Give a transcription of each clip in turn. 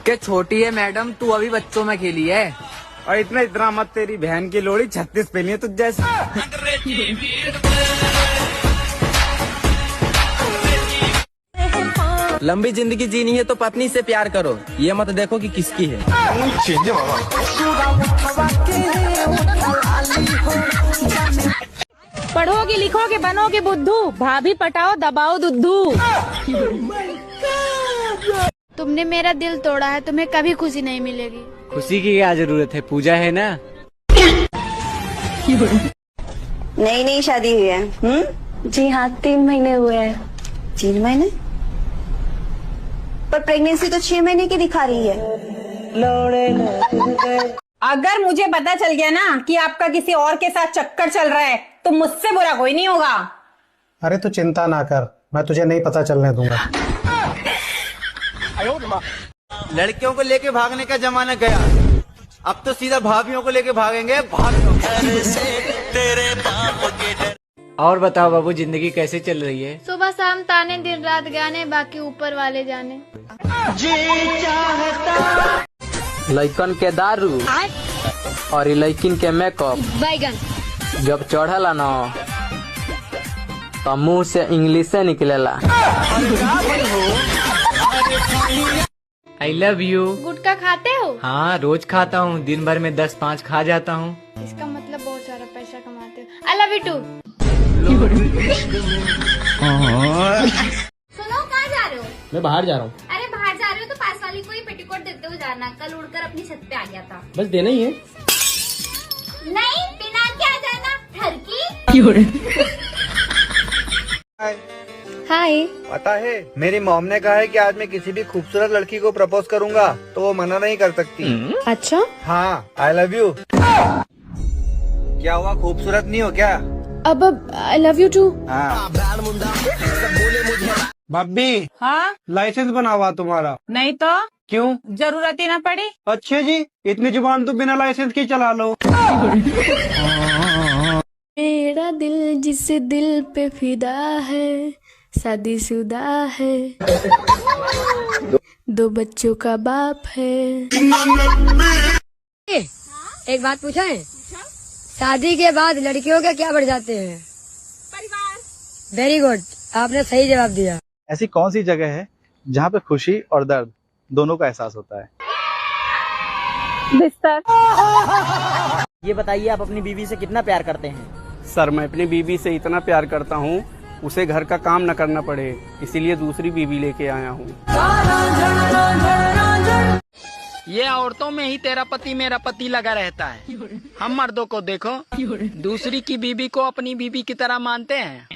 के छोटी है मैडम, तू अभी बच्चों में खेली है। और इतना मत, तेरी बहन की लोड़ी 36 पे नहीं है तुझ जैसी। लंबी जिंदगी जीनी है तो पत्नी से प्यार करो, ये मत देखो कि किसकी है। पढ़ोगे लिखोगे बनोगे बुद्धू, भाभी पटाओ दबाओ दुद्धू। तुमने मेरा दिल तोड़ा है, तुम्हें कभी खुशी नहीं मिलेगी। खुशी की क्या जरूरत है, पूजा है ना। नई शादी हुई है? जी हाँ, 3 महीने हुए हैं। 3 महीने? पर प्रेगनेंसी तो 6 महीने की दिखा रही है। अगर मुझे पता चल गया ना कि आपका किसी और के साथ चक्कर चल रहा है तो मुझसे बुरा कोई नहीं होगा। अरे तू चिंता ना कर, मैं तुझे नहीं पता चलने दूंगा। लड़कियों को लेके भागने का जमाना गया, अब तो सीधा भाभियों को लेके भागेंगे। भाभियों और बताओ बाबू, जिंदगी कैसे चल रही है? सुबह शाम ताने, दिन रात गाने, बाकी ऊपर वाले जाने। लइकन के दारू और लइकिन के मेकअप बैगन जब चढ़ला न तो मुंह से इंग्लिश निकलेला। आई लव यू। गुटखा खाते हो? हाँ, रोज खाता हूँ, दिन भर में 10-5 खा जाता हूँ। इसका मतलब बहुत सारा पैसा कमाते हो। I love you too. सुनो, कहाँ जा रहे हो? मैं बाहर जा रहा हूँ। अरे बाहर जा रहे हो तो पास वाली को ही पेटीकोट देते हुए जाना, कल उड़कर अपनी छत पे आ गया था। बस देना ही है। नहीं, बिना के आ जाना, ठरकी। हाय। पता है, मेरी मॉम ने कहा है कि आज मैं किसी भी खूबसूरत लड़की को प्रपोज करूंगा तो वो मना नहीं कर सकती। अच्छा? हाँ, आई लव यू। क्या हुआ, खूबसूरत नहीं हो क्या? अब आई लव यू टू। हाँ। भाभी, हाँ? लाइसेंस बना हुआ तुम्हारा? नहीं तो क्यों? जरूरत ही ना पड़ी। अच्छा जी, इतनी जुबान तो बिना लाइसेंस के चला लो। मेरा दिल जिस दिल पे फिदा है, शादीशुदा है, 2 बच्चों का बाप है। एक बात पूछा है, शादी के बाद लड़कियों के क्या बढ़ जाते हैं? परिवार। वेरी गुड, आपने सही जवाब दिया। ऐसी कौन सी जगह है जहाँ पे खुशी और दर्द दोनों का एहसास होता है? बिस्तर। ये बताइए, आप अपनी बीवी से कितना प्यार करते हैं? सर, मैं अपनी बीवी से इतना प्यार करता हूँ, उसे घर का काम न करना पड़े, इसीलिए दूसरी बीवी लेके आया हूँ। ये औरतों में ही तेरा पति मेरा पति लगा रहता है। हम मर्दों को देखो, दूसरी की बीवी को अपनी बीवी की तरह मानते हैं।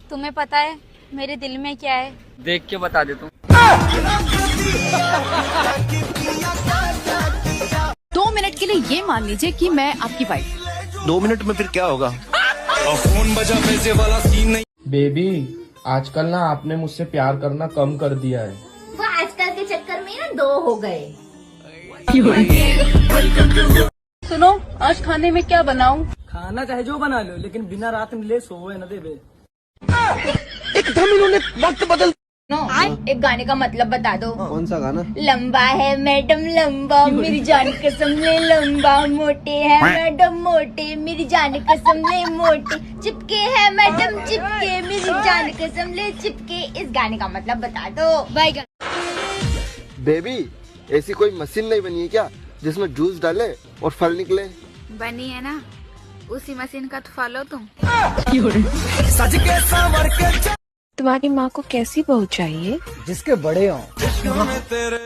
तुम्हें पता है मेरे दिल में क्या है? देख के बता दे तू। 2 मिनट के लिए ये मान लीजिए कि मैं आपकी वाइफ। 2 मिनट में फिर क्या होगा? फोन बजा, पैसे वाला सीन नहीं। बेबी, आजकल ना आपने मुझसे प्यार करना कम कर दिया है। वो आजकल के चक्कर में ना 2 हो गए। सुनो, आज खाने में क्या बनाऊं? खाना चाहे जो बना लो, लेकिन बिना रात में ले सोए न देवे। एकदम इन्होंने वक्त बदल। एक गाने का मतलब बता दो। कौन सा गाना? लंबा है मैडम लंबा, मेरी जान कसम ले लंबा। मोटे है मैडम मोटे, मेरी जान कसम ले मोटे। चिपके है मैडम चिपके, मेरी जान कसम ले चिपके। इस गाने का मतलब बता दो। बाय। बेबी, ऐसी कोई मशीन नहीं बनी है क्या जिसमें जूस डाले और फल निकले? बनी है ना, उसी मशीन का तो फॉलो तुम। तुम्हारी माँ को कैसी बहू चाहिए? जिसके बड़े हों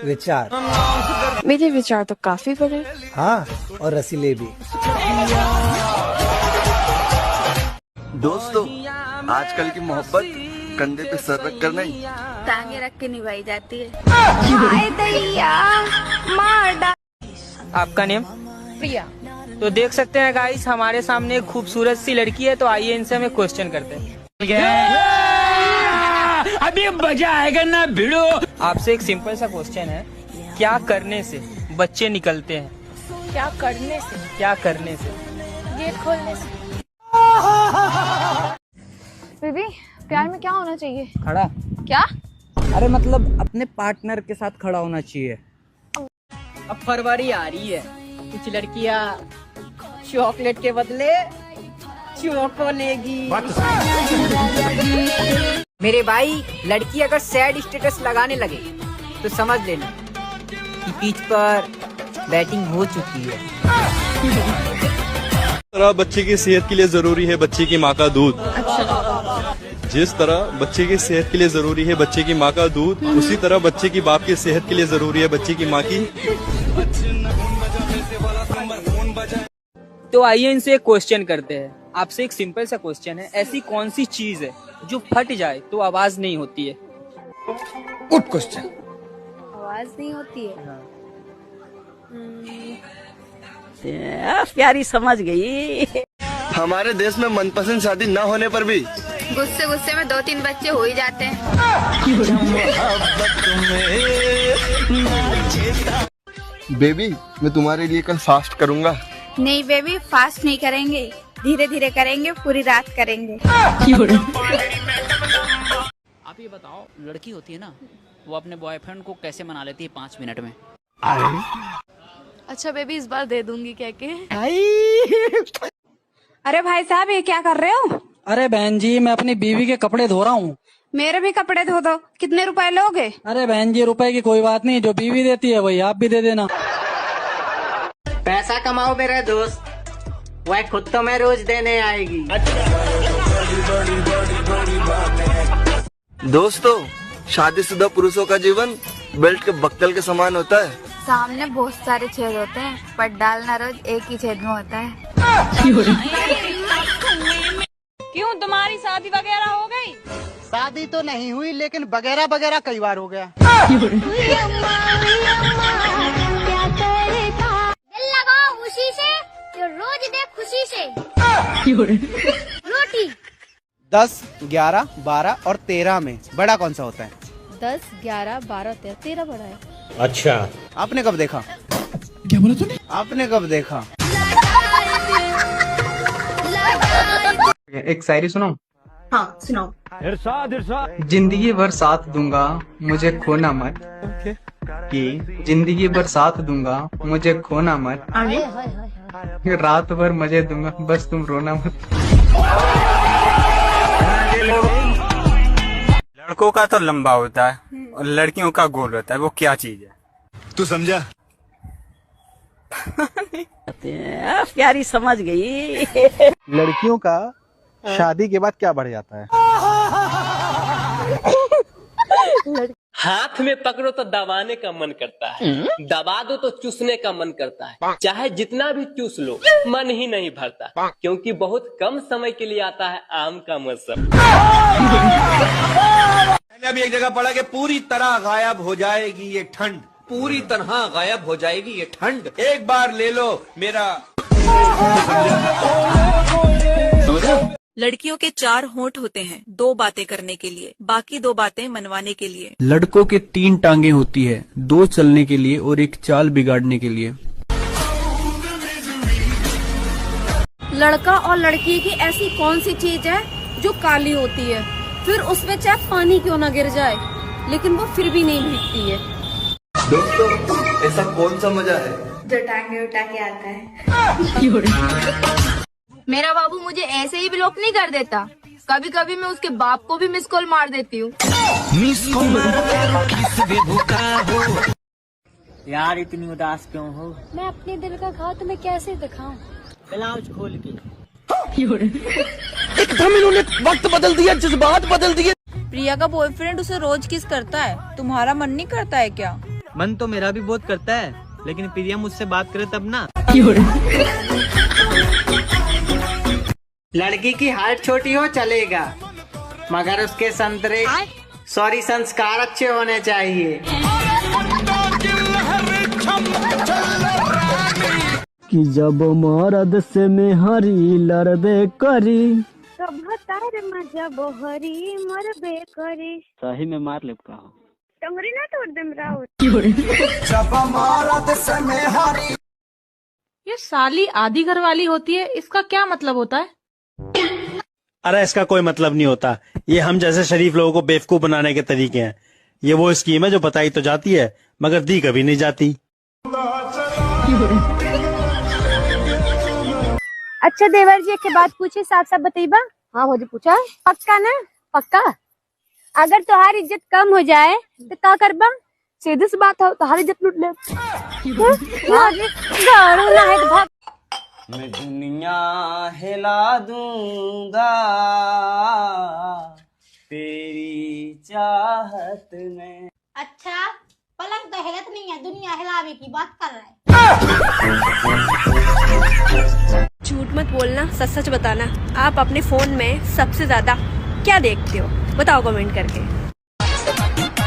विचार। मेरे विचार तो काफी बड़े। हाँ, और रसीले भी। दोस्तों, आजकल की मोहब्बत कंधे पे सर रख कर नहीं, टांगे रख के निभाई जाती है। दैया मार। आपका नेम? प्रिया। तो देख सकते हैं गाइस, हमारे सामने एक खूबसूरत सी लड़की है, तो आइए इनसे हमें क्वेश्चन करते हैं। अभी मजा आएगा ना भिड़ो। आपसे एक सिंपल सा क्वेश्चन है, क्या करने से बच्चे निकलते हैं? क्या करने से? क्या करने से? गेट खोलने से। बेबी, प्यार में क्या होना चाहिए? खड़ा। क्या? अरे मतलब अपने पार्टनर के साथ खड़ा होना चाहिए। अब फरवरी आ रही है, कुछ लड़कियां चॉकलेट के बदले चोको लेगी। मेरे भाई, लड़की अगर सैड स्टेटस लगाने लगे तो समझ लेना कि पिच पर बैटिंग हो चुकी है। तरह बच्चे की सेहत के लिए जरूरी है बच्चे की माँ का दूध। जिस तरह बच्चे की सेहत के लिए जरूरी है बच्चे की माँ का दूध, उसी तरह बच्चे की बाप की सेहत के लिए जरूरी है बच्चे की माँ की। तो आइए इनसे एक क्वेश्चन करते हैं। आपसे एक सिंपल सा क्वेश्चन है, ऐसी कौन सी चीज है जो फट जाए तो आवाज नहीं होती है? Good question. आवाज नहीं होती है। प्यारी समझ गई। हमारे देश में मनपसंद शादी न होने पर भी गुस्से गुस्से में 2-3 बच्चे हो ही जाते हैं। बेबी, मैं तुम्हारे लिए कल फास्ट करूंगा। नहीं बेबी, फास्ट नहीं करेंगे, धीरे धीरे करेंगे, पूरी रात करेंगे। आप ये बताओ, लड़की होती है ना, वो अपने बॉयफ्रेंड को कैसे मना लेती है 5 मिनट में? अच्छा बेबी, इस बार दे दूंगी कह के। अरे भाई साहब, ये क्या कर रहे हो? अरे बहन जी, मैं अपनी बीवी के कपड़े धो रहा हूँ। मेरे भी कपड़े धो दो। कितने रुपए लोगे? अरे बहन जी, रुपए की कोई बात नहीं, जो बीवी देती है वही आप भी दे देना। पैसा कमाओ मेरे दोस्त, वह खुद तो मैं रोज देने आएगी। दोस्तों, शादीशुदा पुरुषों का जीवन बेल्ट के बक्कल के समान होता है। सामने बहुत सारे छेद होते हैं, पर डालना रोज एक ही छेद में होता है। क्यों, तुम्हारी शादी वगैरह हो गई? शादी तो नहीं हुई, लेकिन वगैरह वगैरह कई बार हो गया। दिल लगाओ खुशी से, तो रोज दे खुशी से रोटी। 10, 11, 12 और 13 में बड़ा कौन सा होता है? 10, 11, 12, 13 बड़ा है। अच्छा, आपने कब देखा? क्या बोला तूने? आपने कब देखा? एक शायरी सुनो। हाँ सुनाओ। जिंदगी भर साथ दूंगा, मुझे खोना मत। कि जिंदगी भर साथ दूंगा, मुझे खोना मत। रात भर मजे दूंगा, बस तुम रोना मत। लड़कों का तो लंबा होता है और लड़कियों का गोल होता है, वो क्या चीज है? तू समझा? प्यारी समझ गई। लड़कियों का शादी के बाद क्या बढ़ जाता है? हाथ में पकड़ो तो दबाने का मन करता है, दबा दो तो चूसने का मन करता है। चाहे जितना भी चूस लो, मन ही नहीं भरता, क्योंकि बहुत कम समय के लिए आता है आम का मौसम। मैंने अभी एक जगह पढ़ा कि पूरी तरह गायब हो जाएगी ये ठंड, पूरी तरह गायब हो जाएगी ये ठंड। एक बार ले लो मेरा। लड़कियों के 4 होंठ होते हैं 2 बातें करने के लिए, बाकी 2 बातें मनवाने के लिए। लड़कों के 3 टांगे होती है, 2 चलने के लिए और 1 चाल बिगाड़ने के लिए। लड़का और लड़की की ऐसी कौन सी चीज है जो काली होती है, फिर उसमें चाहे पानी क्यों ना गिर जाए, लेकिन वो फिर भी नहीं भीगती है? दोस्तों, ऐसा कौन सा मजा है जो टांगे उठा के आता है। मेरा बाबू मुझे ऐसे ही ब्लॉक नहीं कर देता, कभी कभी मैं उसके बाप को भी मिस कॉल मार देती हूँ। यार इतनी उदास क्यों हो? मैं अपने दिल का घाव तुम्हें कैसे दिखाऊं? ब्लाउज खोल के। एकदम इन्होंने वक्त बदल दिया, जज्बात बदल दिए। प्रिया का बॉयफ्रेंड उसे रोज किस करता है, तुम्हारा मन नहीं करता है क्या? मन तो मेरा भी बहुत करता है, लेकिन प्रिया मुझसे बात करे तब ना। लड़की की हाइट छोटी हो चलेगा, मगर उसके संस्कार अच्छे होने चाहिए। कि जब मरद से मेहरी लड़बे करी, जब हरी मरबे करे, सही में मार ले का टंगरी ना तोड़ दम राउत। ये साली आधी घर वाली होती है, इसका क्या मतलब होता है? अरे इसका कोई मतलब नहीं होता, ये हम जैसे शरीफ लोगों को बेवकूफ बनाने के तरीके हैं। ये वो स्कीम है जो बताई तो जाती है मगर दी कभी नहीं जाती। अच्छा देवर जी, एक बात पूछे, साफ साफ बताइबा। हाँ भौजी पूछा। पक्का ना? पक्का। अगर तुम्हारी इज्जत कम हो जाए तो क्या करबा? सीधी सी बात है, तुम्हारी इज्जत लूट ले। मैं दुनिया हिला दूंगा तेरी चाहत में। अच्छा, पलंग तो हिलत नहीं है, दुनिया हिलावे की बात कर रहा है। झूठ मत बोलना, सच सच बताना। आप अपने फोन में सबसे ज्यादा क्या देखते हो? बताओ कमेंट करके।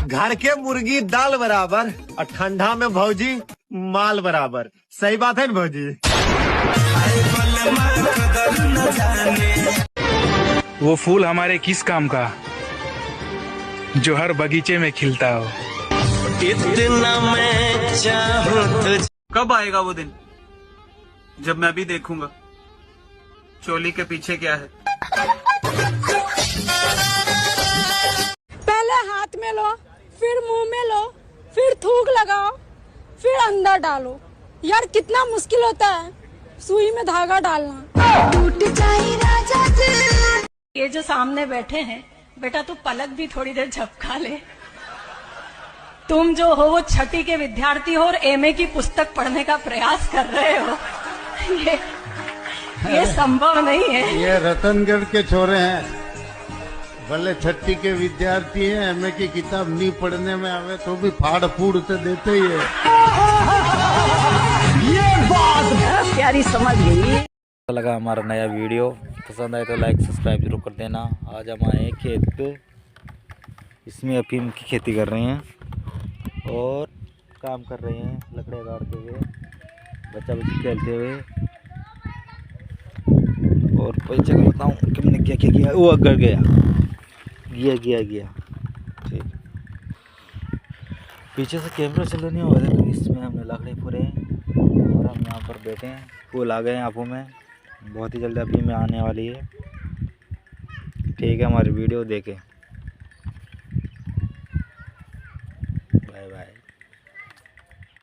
घर के मुर्गी दाल बराबर और ठंडा में भौजी माल बराबर। सही बात है ना भौजी? वो फूल हमारे किस काम का जो हर बगीचे में खिलता हो। इतना मैं चाहूं तुझे। कब आएगा वो दिन जब मैं भी देखूंगा चोली के पीछे क्या है। पहले हाथ में लो, फिर मुंह में लो, फिर थूक लगाओ, फिर अंदर डालो। यार कितना मुश्किल होता है सुई में धागा डालना। टूट जाए राजा दिल। ये जो सामने बैठे हैं, बेटा तू पलक भी थोड़ी देर झपका ले। तुम जो हो वो छठी के विद्यार्थी हो और एमए की पुस्तक पढ़ने का प्रयास कर रहे हो। ये संभव नहीं है। ये रतनगढ़ के छोरे हैं, भले छठी के विद्यार्थी हैं, एमए की किताब नहीं पढ़ने में आवे तो भी फाड़ फूड़ तो देते ही है। ये बात है प्यारी, समझ गई। लगा हमारा नया वीडियो, पसंद आए तो लाइक सब्सक्राइब जरूर कर देना। आज हम आए हैं खेत पे, इसमें अफीम की खेती कर रहे हैं और काम कर रहे हैं, लकड़ियाँ काटते हुए, बच्चा बच्ची खेलते हुए। और पीछे का बताऊँ कि मैंने क्या क्या किया। वो अगर गया ठीक। पीछे से कैमरा चलो नहीं हो रहा, तो इसमें हमने लकड़ी पूरे और हम यहाँ पर बैठे हैं। फूल आ गए हैं आंखों में, बहुत ही जल्दी अभी में आने वाली है। ठीक है, हमारी वीडियो देखें।